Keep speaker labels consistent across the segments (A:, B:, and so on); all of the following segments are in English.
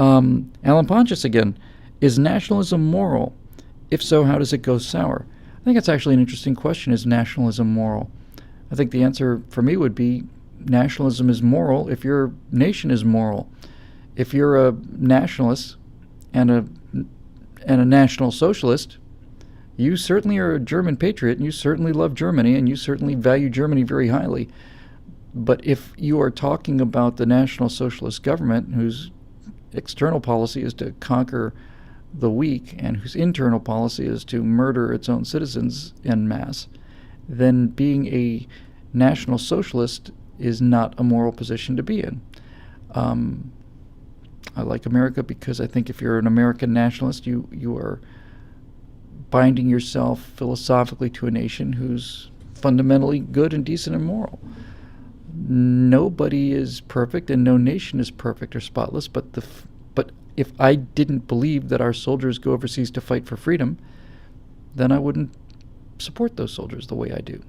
A: Alan Pontius again. Is nationalism moral? If so, how does it go sour? I think it's actually an interesting question. Is nationalism moral? I think the answer for me would be nationalism is moral if your nation is moral. If you're a nationalist and a national socialist, you certainly are a German patriot, and you certainly love Germany, and you certainly value Germany very highly. But if you are talking about the National Socialist government, whose external policy is to conquer the weak and whose internal policy is to murder its own citizens en masse, then being a National Socialist is not a moral position to be in. I like America because I think if you're an American nationalist, you are binding yourself philosophically to a nation who's fundamentally good and decent and moral. Nobody is perfect and no nation is perfect or spotless, but if I didn't believe that our soldiers go overseas to fight for freedom, then I wouldn't support those soldiers the way I do.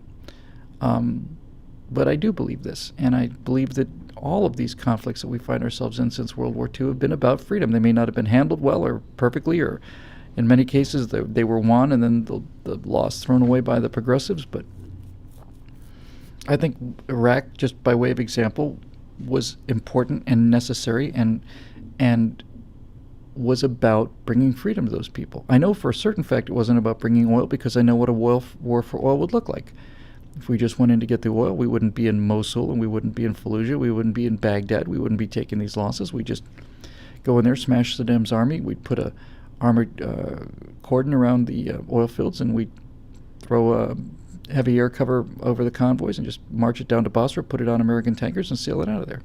A: But I do believe this, and I believe that all of these conflicts that we find ourselves in since World War II have been about freedom. They may not have been handled well or perfectly, or in many cases they were won and then the loss thrown away by the progressives. But I think Iraq, just by way of example, was important and necessary and was about bringing freedom to those people. I know for a certain fact it wasn't about bringing oil, because I know what a war for oil would look like. If we just went in to get the oil, we wouldn't be in Mosul, and we wouldn't be in Fallujah, we wouldn't be in Baghdad, we wouldn't be taking these losses. We'd just go in there, smash Saddam's army, we'd put a armored cordon around the oil fields, and we'd throw a heavy air cover over the convoys and just march it down to Basra, put it on American tankers, and sail it out of there.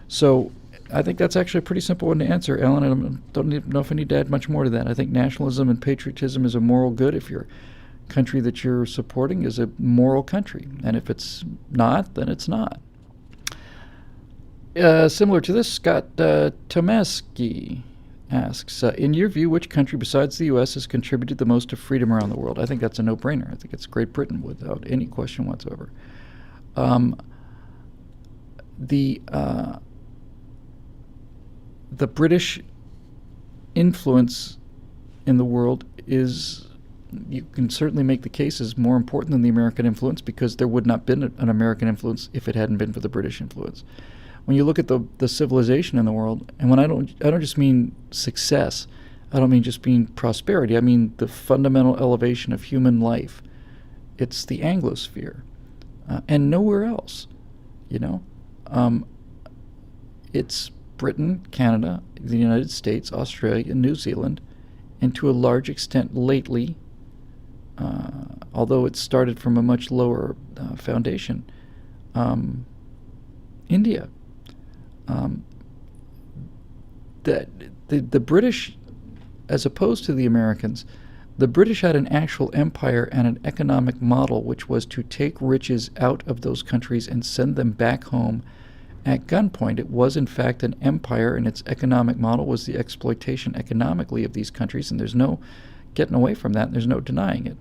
A: So I think that's actually a pretty simple one to answer, Alan. I don't know if I need to add much more to that. I think nationalism and patriotism is a moral good if your country that you're supporting is a moral country. And if it's not, then it's not. Similar to this, Scott Tomaski asks, in your view, which country besides the U.S. has contributed the most to freedom around the world? I think that's a no-brainer. I think it's Great Britain without any question whatsoever. The British influence in the world is, you can certainly make the case, is more important than the American influence, because there would not have been an American influence if it hadn't been for the British influence. When you look at the civilization in the world, and when I don't just mean success, I don't mean just mean prosperity, I mean the fundamental elevation of human life. It's the Anglosphere, and nowhere else, It's Britain, Canada, the United States, Australia, and New Zealand, and to a large extent lately, although it started from a much lower foundation, India. The British, as opposed to the Americans, the British had an actual empire and an economic model which was to take riches out of those countries and send them back home at gunpoint. It was, in fact, an empire, and its economic model was the exploitation economically of these countries, and there's no getting away from that, and there's no denying it.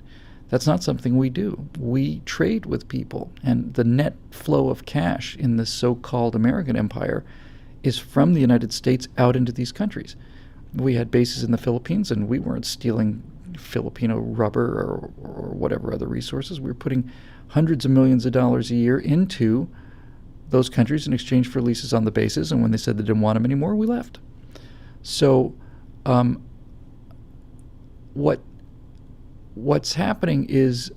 A: That's not something we do. We trade with people, and the net flow of cash in the so-called American empire is from the United States out into these countries. We had bases in the Philippines, and we weren't stealing Filipino rubber or whatever other resources. We were putting hundreds of millions of dollars a year into those countries in exchange for leases on the bases, and when they said they didn't want them anymore, we left. So what's happening is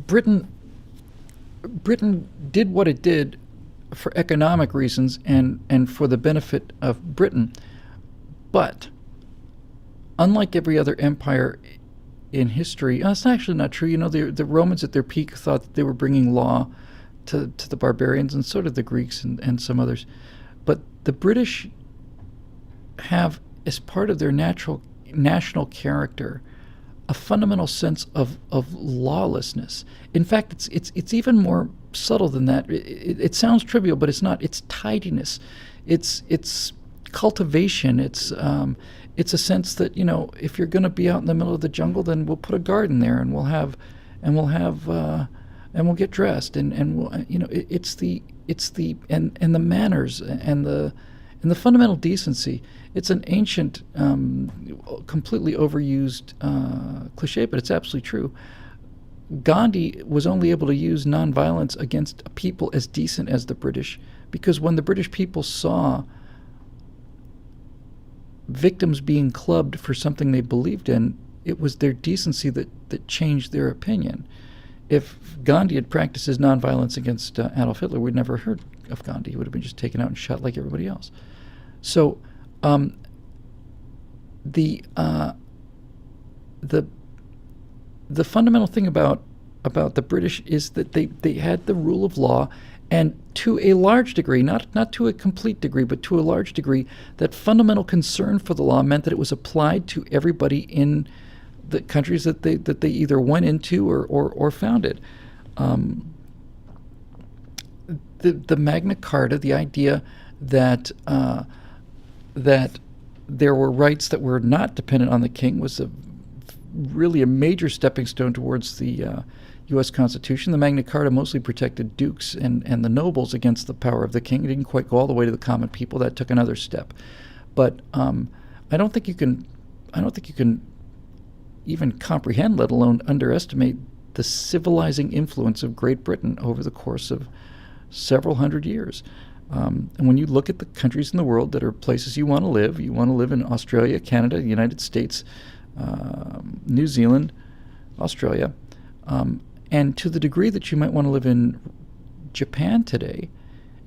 A: Britain did what it did for economic reasons and for the benefit of Britain, but unlike every other empire in history, that's actually not true. The Romans at their peak thought that they were bringing law to the barbarians, and so did the Greeks and some others. But the British have, as part of their national character, a fundamental sense of lawlessness. In fact, it's even more subtle than that. It sounds trivial, but it's not. It's tidiness. It's cultivation. It's a sense that, if you're going to be out in the middle of the jungle, then we'll put a garden there, and we'll have and we'll get dressed, and we'll, it's the and the manners and the fundamental decency. It's an ancient, completely overused cliche, but it's absolutely true. Gandhi was only able to use nonviolence against a people as decent as the British, because when the British people saw victims being clubbed for something they believed in, it was their decency that changed their opinion. If Gandhi had practiced his nonviolence against Adolf Hitler, we'd never heard of Gandhi. He would have been just taken out and shot like everybody else. So the fundamental thing about the British is that they had the rule of law, and to a large degree, not to a complete degree, but to a large degree, that fundamental concern for the law meant that it was applied to everybody in the countries that they either went into or founded. The Magna Carta, the idea that that there were rights that were not dependent on the king, was really a major stepping stone towards the U.S. Constitution. The Magna Carta mostly protected dukes and the nobles against the power of the king. It didn't quite go all the way to the common people. That took another step. But I don't think you can even comprehend, let alone underestimate, the civilizing influence of Great Britain over the course of several hundred years. And when you look at the countries in the world that are places you want to live in Australia, Canada, the United States, New Zealand, Australia, and to the degree that you might want to live in Japan today,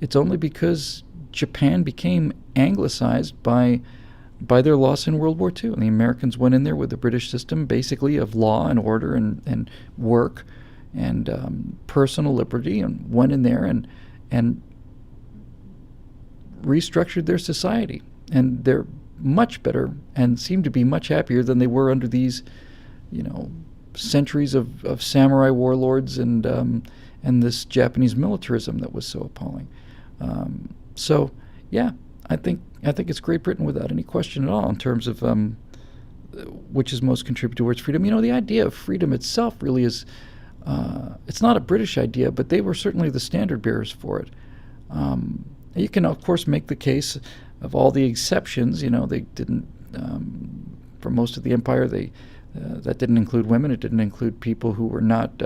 A: it's only because Japan became anglicized by their loss in World War II. And the Americans went in there with the British system, basically, of law and order and work and personal liberty, and went in there and restructured their society. And they're much better and seem to be much happier than they were under these, centuries of samurai warlords and this Japanese militarism that was so appalling. So, yeah, I think it's Great Britain without any question at all in terms of which is most contributed towards freedom. The idea of freedom itself really is, it's not a British idea, but they were certainly the standard bearers for it. You can, of course, make the case of all the exceptions. They didn't, for most of the empire, that didn't include women. It didn't include people who were not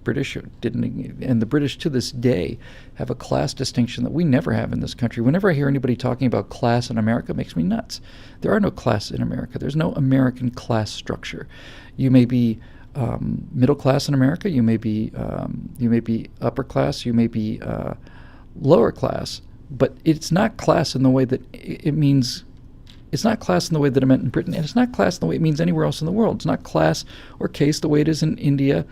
A: British. And the British to this day have a class distinction that we never have in this country. Whenever I hear anybody talking about class in America, it makes me nuts. There are no class in America. There's no American class structure. You may be middle class in America. You may be upper class. You may be lower class. But it's not class in the way that it means. It's not class in the way that it meant in Britain, and it's not class in the way it means anywhere else in the world. It's not class or case the way it is in India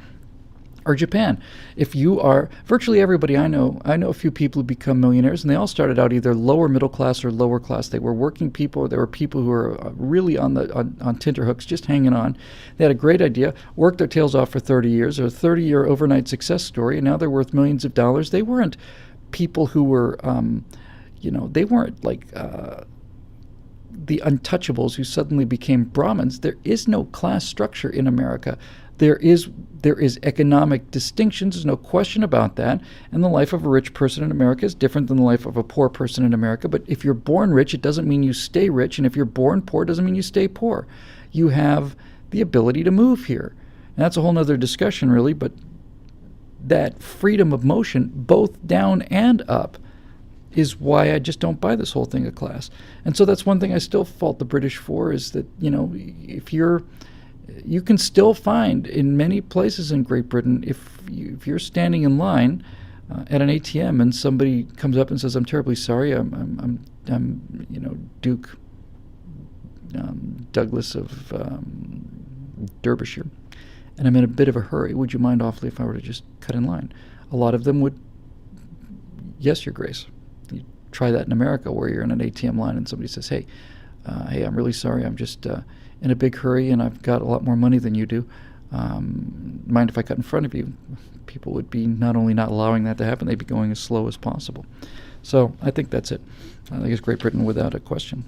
A: or Japan. If you are, virtually everybody I know a few people who become millionaires, and they all started out either lower middle class or lower class. They were working people, or they were people who were really on tenterhooks, just hanging on. They had a great idea, worked their tails off for 30 years, or a 30-year overnight success story, and now they're worth millions of dollars. They weren't people who were, they weren't like the untouchables who suddenly became Brahmins. There is no class structure in America. There is economic distinctions. There's no question about that. And the life of a rich person in America is different than the life of a poor person in America. But if you're born rich, it doesn't mean you stay rich. And if you're born poor, it doesn't mean you stay poor. You have the ability to move here. And that's a whole other discussion, really. But that freedom of motion, both down and up, is why I just don't buy this whole thing of class. And so that's one thing I still fault the British for, is that, if you can still find in many places in Great Britain, if you're standing in line at an ATM and somebody comes up and says, "I'm terribly sorry, I'm Duke Douglas of Derbyshire, and I'm in a bit of a hurry. Would you mind awfully if I were to just cut in line?" A lot of them would, "Yes, Your Grace." You try that in America, where you're in an ATM line and somebody says, hey, I'm really sorry, I'm just in a big hurry and I've got a lot more money than you do. Mind if I cut in front of you? People would be not only not allowing that to happen, they'd be going as slow as possible. So I think that's it. I think it's Great Britain without a question.